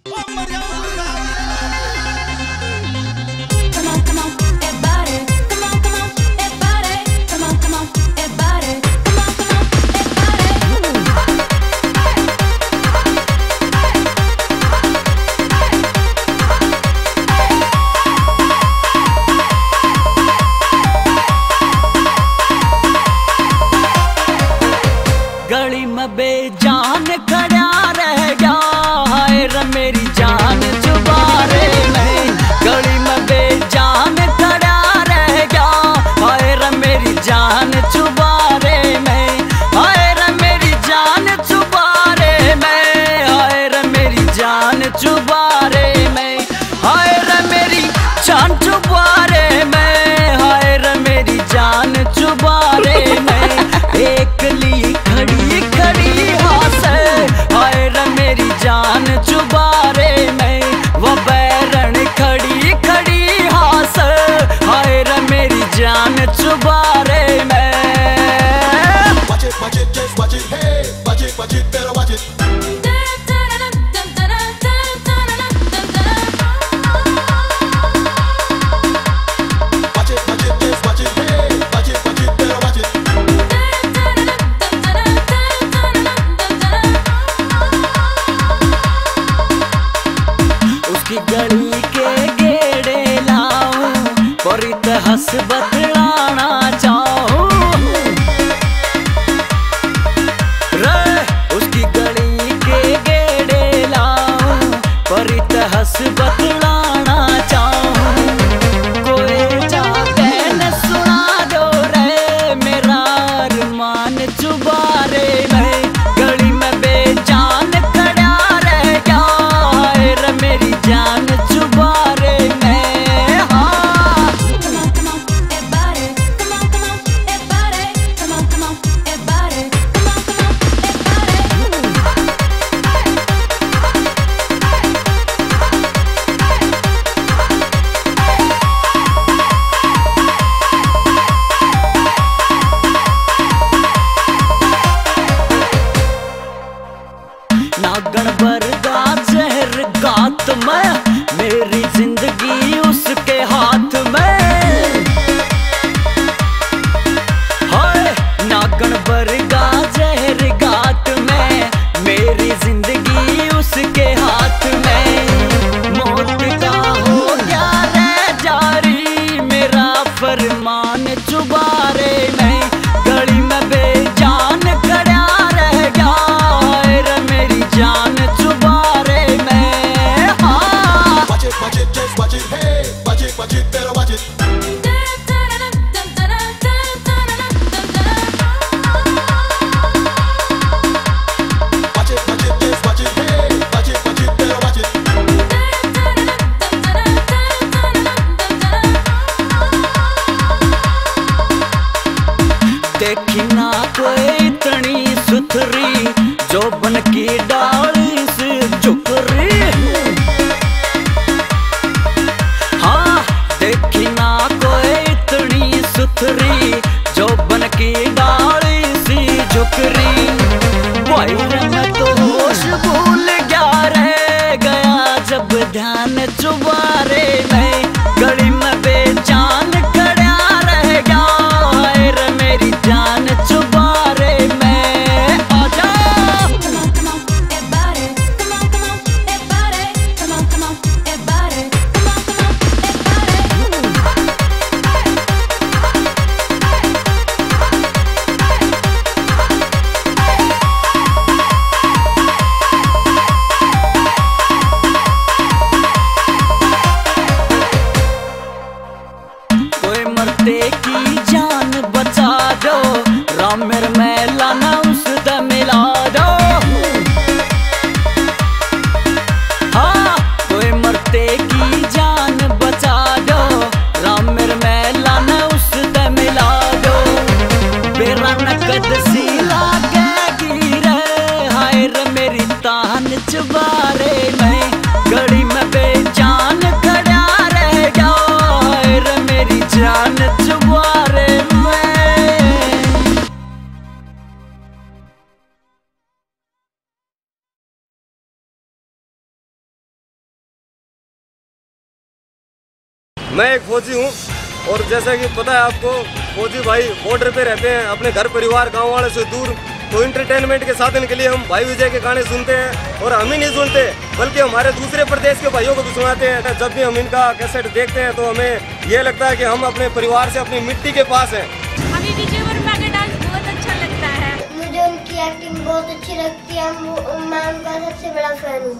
गली में बेजान खड़ा रह गया, हाय रे मेरी जान चुबारे में। गली में बेजान खड़ा रह गया, हाय रे मेरी जान चुबारे में। हाय रे मेरी जान चुबारे में, हाय रे मेरी जान चुबारे में। हाय रे मेरी जान चुबारे में, हाय रे मेरी जान चुबारे में। एक ली खड़ी खड़ी हाथ, हाय रे मेरी जान चुबारे में। वो बैरन खड़ी खड़ी हाथ, हाय रे मेरी जान चुबारे में। Watch it, watch it, just watch it, hey, watch it, better watch it. उसकी गली के गेड़े लाऊं, परित हंस बतलाना चाहूं रे। उसकी गली के गेड़े लाऊं, परित हंस बतलाना चाहूं। कोई जाके न सुना दो रे मेरा अरमान चुबारे में। गली में बेजान खड़ा रह गया, हाय रे मेरी जान चुबारे में। नागण बरगा जहर गात में, मेरी जिंदगी उसके हाथ में। हाय नागण बरगा जहर गात में, मेरी जिंदगी उसके हाथ में। मौत का हो गया रे जारी, मेरा फरमान चुबारे में। गली में बेजान खड़ा रह गया, हाय रे मेरी जान चुबारे मैं एक फौजी हूँ और जैसा कि पता है आपको, फौजी भाई बॉर्डर पे रहते हैं, अपने घर परिवार गांव वाले से दूर, तो इंटरटेनमेंट के साधन के लिए हम भाई विजय के गाने सुनते हैं। और हम ही नहीं सुनते बल्कि हमारे दूसरे प्रदेश के भाइयों को भी सुनाते हैं। जब भी हम इनका कैसेट देखते हैं तो हमें ये लगता है कि हम अपने परिवार से, अपनी मिट्टी के पास हैं। हमें विजय वर्मा का डांस बहुत अच्छा लगता है। मुझे उनकी एक्टिंग बहुत अच्छी लगती है, मैं उनका सबसे बड़ा फैन हूँ।